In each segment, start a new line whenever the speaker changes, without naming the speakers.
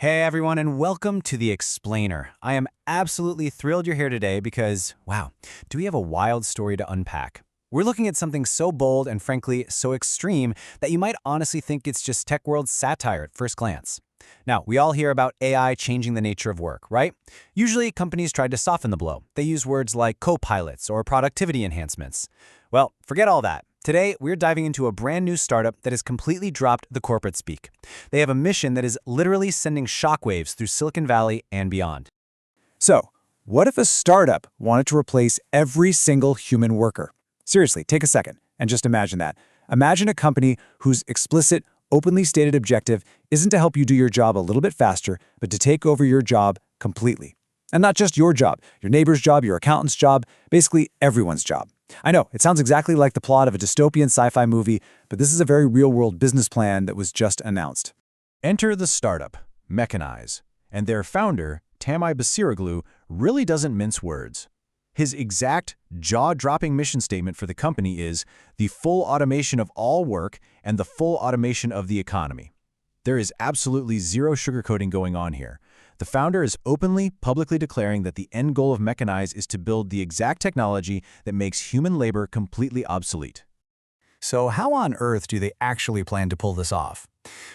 Hey everyone, and welcome to The Explainer. I am absolutely thrilled you're here today because, wow, do we have a wild story to unpack? We're looking at something so bold and frankly so extreme that you might honestly think it's just tech world satire at first glance. Now, we all hear about AI changing the nature of work, right? Usually, companies try to soften the blow. They use words like co-pilots or productivity enhancements. Well, forget all that. Today, we're diving into a brand new startup that has completely dropped the corporate speak. They have a mission that is literally sending shockwaves through Silicon Valley and beyond.
So, what if a startup wanted to replace every single human worker? Seriously, take a second and just imagine that. Imagine a company whose explicit, openly stated objective isn't to help you do your job a little bit faster, but to take over your job completely. And not just your job, your neighbor's job, your accountant's job, basically everyone's job. I know, it sounds exactly like the plot of a dystopian sci-fi movie, but this is a very real-world business plan that was just announced.
Enter the startup, Mechanize, and their founder, Tamai Basiroglu, really doesn't mince words. His exact, jaw-dropping mission statement for the company is the full automation of all work and the full automation of the economy. There is absolutely zero sugarcoating going on here. The founder is openly, publicly declaring that the end goal of Mechanize is to build the exact technology that makes human labor completely obsolete.
So how on earth do they actually plan to pull this off?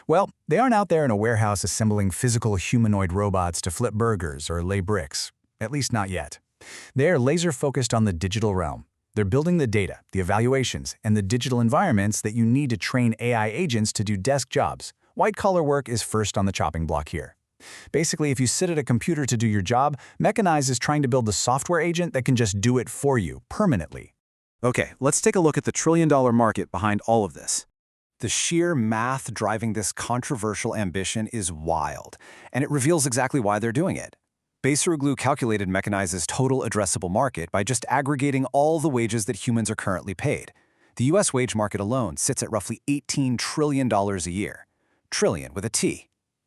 Well, they aren't out there in a warehouse assembling physical humanoid robots to flip burgers or lay bricks. At least not yet. They are laser-focused on the digital realm. They're building the data, the evaluations, and the digital environments that you need to train AI agents to do desk jobs. White-collar work is first on the chopping block here. Basically, if you sit at a computer to do your job, Mechanize is trying to build a software agent that can just do it for you, permanently.
Okay, let's take a look at the trillion-dollar market behind all of this. The sheer math driving this controversial ambition is wild, and it reveals exactly why they're doing it. Basiroglu calculated Mechanize's total addressable market by just aggregating all the wages that humans are currently paid. The US wage market alone sits at roughly $18 trillion a year. Trillion with a T.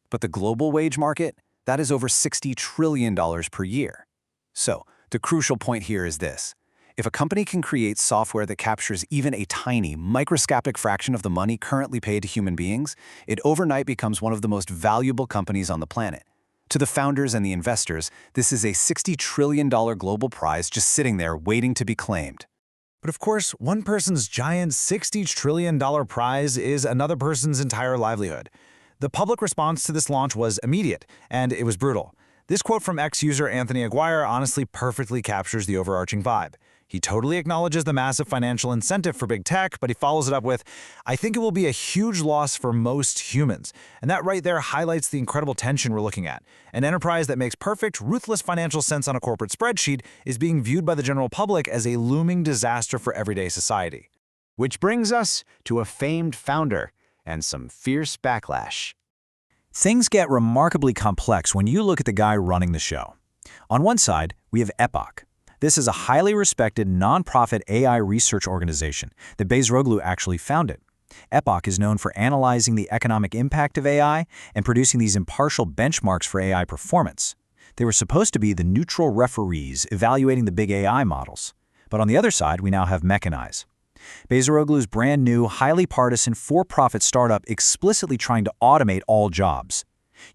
But the global wage market, that is over $60 trillion per year. So, the crucial point here is this. If a company can create software that captures even a tiny, microscopic fraction of the money currently paid to human beings, it overnight becomes one of the most valuable companies on the planet. To the founders and the investors, this is a $60 trillion global prize just sitting there waiting to be claimed.
But of course, one person's giant $60 trillion prize is another person's entire livelihood. The public response to this launch was immediate, and it was brutal. This quote from ex-user Anthony Aguirre honestly perfectly captures the overarching vibe. He totally acknowledges the massive financial incentive for big tech, but he follows it up with, "I think it will be a huge loss for most humans." And that right there highlights the incredible tension we're looking at. An enterprise that makes perfect, ruthless financial sense on a corporate spreadsheet is being viewed by the general public as a looming disaster for everyday society.
Which brings us to a famed founder and some fierce backlash.
Things get remarkably complex when you look at the guy running the show. On one side, we have Epoch. This is a highly respected nonprofit AI research organization that Basiroglu actually founded. Epoch is known for analyzing the economic impact of AI and producing these impartial benchmarks for AI performance. They were supposed to be the neutral referees evaluating the big AI models. But on the other side, we now have Mechanize. Basiroglu's brand new, highly partisan, for-profit startup explicitly trying to automate all jobs.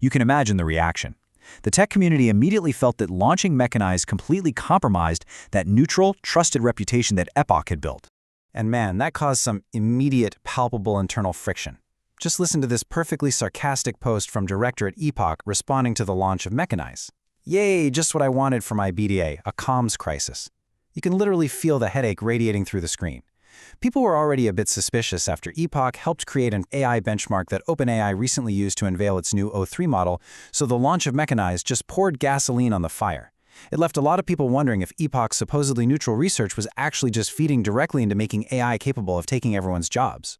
You can imagine the reaction. The tech community immediately felt that launching Mechanize completely compromised that neutral, trusted reputation that Epoch had built.
And man, that caused some immediate, palpable internal friction. Just listen to this perfectly sarcastic post from director at Epoch responding to the launch of Mechanize. Yay, just what I wanted for my BDA, a comms crisis. You can literally feel the headache radiating through the screen. People were already a bit suspicious after Epoch helped create an AI benchmark that OpenAI recently used to unveil its new O3 model, so the launch of Mechanize just poured gasoline on the fire. It left a lot of people wondering if Epoch's supposedly neutral research was actually just feeding directly into making AI capable of taking everyone's jobs.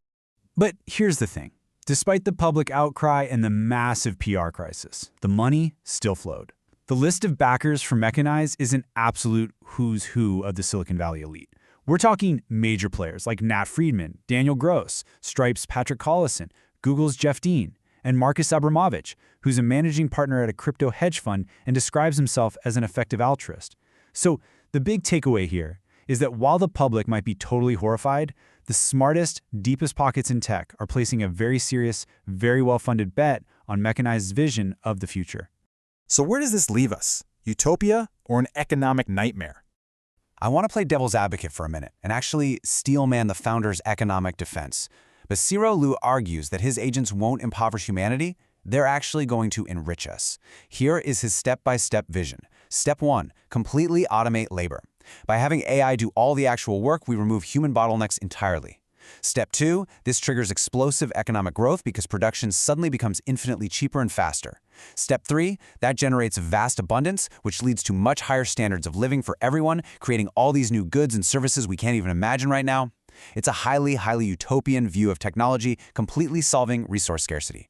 But here's the thing. Despite the public outcry and the massive PR crisis, the money still flowed. The list of backers for Mechanize is an absolute who's who of the Silicon Valley elite. We're talking major players like Nat Friedman, Daniel Gross, Stripe's Patrick Collison, Google's Jeff Dean, and Marcus Abramovich, who's a managing partner at a crypto hedge fund and describes himself as an effective altruist. So the big takeaway here is that while the public might be totally horrified, The smartest, deepest pockets in tech are placing a very serious, very well-funded bet on Mechanize's vision of the future.
So where does this leave us? Utopia or an economic nightmare?
I want to play devil's advocate for a minute and actually steelman the founder's economic defense. Basiro Liu argues that his agents won't impoverish humanity, they're actually going to enrich us. Here is his step-by-step vision. Step 1, completely automate labor. By having AI do all the actual work, we remove human bottlenecks entirely. Step 2, this triggers explosive economic growth because production suddenly becomes infinitely cheaper and faster. Step 3, that generates vast abundance, which leads to much higher standards of living for everyone, creating all these new goods and services we can't even imagine right now. It's a highly utopian view of technology, completely solving resource scarcity.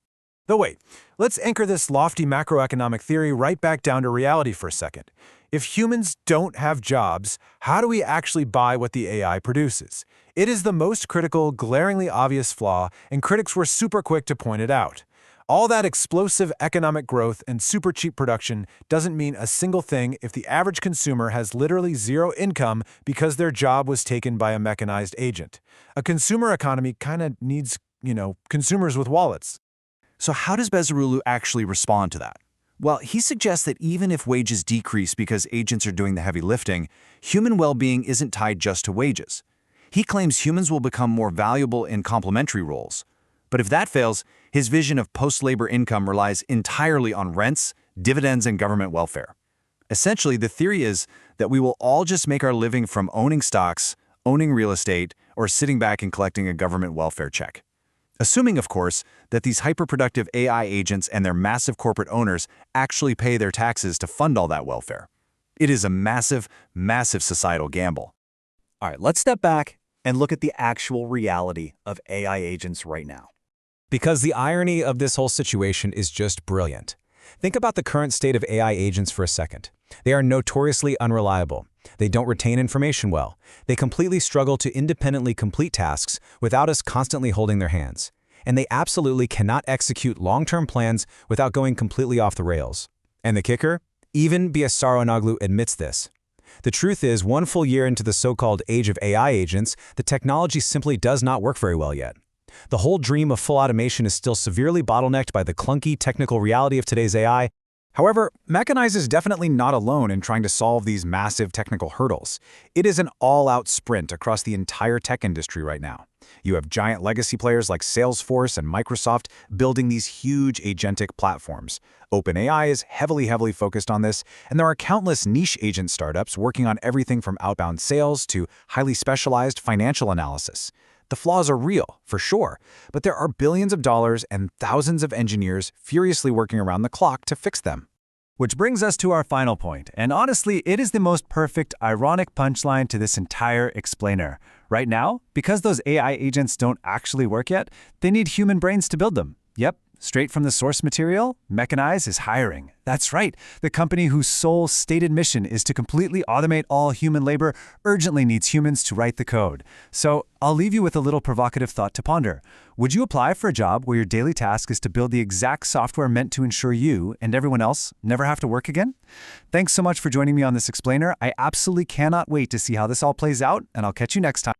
Though wait, let's anchor this lofty macroeconomic theory right back down to reality for a second. If humans don't have jobs, how do we actually buy what the AI produces? It is the most critical, glaringly obvious flaw, and critics were super quick to point it out. All that explosive economic growth and super cheap production doesn't mean a single thing if the average consumer has literally zero income because their job was taken by a mechanized agent. A consumer economy kind of needs, consumers with wallets.
So how does Bezarulu actually respond to that? Well, he suggests that even if wages decrease because agents are doing the heavy lifting, human well-being isn't tied just to wages. He claims humans will become more valuable in complementary roles. But if that fails, his vision of post-labor income relies entirely on rents, dividends, and government welfare. Essentially, the theory is that we will all just make our living from owning stocks, owning real estate, or sitting back and collecting a government welfare check. Assuming, of course, that these hyperproductive AI agents and their massive corporate owners actually pay their taxes to fund all that welfare. It is a massive societal gamble.
All right, let's step back and look at the actual reality of AI agents right now.
Because the irony of this whole situation is just brilliant. Think about the current state of AI agents for a second. They are notoriously unreliable. They don't retain information well. They completely struggle to independently complete tasks without us constantly holding their hands. And they absolutely cannot execute long-term plans without going completely off the rails. And the kicker? Even Biasaronoglu admits this. The truth is, one full year into the so-called age of AI agents, the technology simply does not work very well yet. The whole dream of full automation is still severely bottlenecked by the clunky technical reality of today's AI. However, Mechanize is definitely not alone in trying to solve these massive technical hurdles. It is an all-out sprint across the entire tech industry right now. You have giant legacy players like Salesforce and Microsoft building these huge agentic platforms. OpenAI is heavily focused on this, and there are countless niche agent startups working on everything from outbound sales to highly specialized financial analysis. The flaws are real, for sure, but there are billions of dollars and thousands of engineers furiously working around the clock to fix them.
Which brings us to our final point, and honestly, it is the most perfect, ironic punchline to this entire explainer. Right now, because those AI agents don't actually work yet, they need human brains to build them. Yep, straight from the source material, Mechanize is hiring. That's right, the company whose sole stated mission is to completely automate all human labor urgently needs humans to write the code. So I'll leave you with a little provocative thought to ponder. Would you apply for a job where your daily task is to build the exact software meant to ensure you and everyone else never have to work again? Thanks so much for joining me on this explainer. I absolutely cannot wait to see how this all plays out, and I'll catch you next time.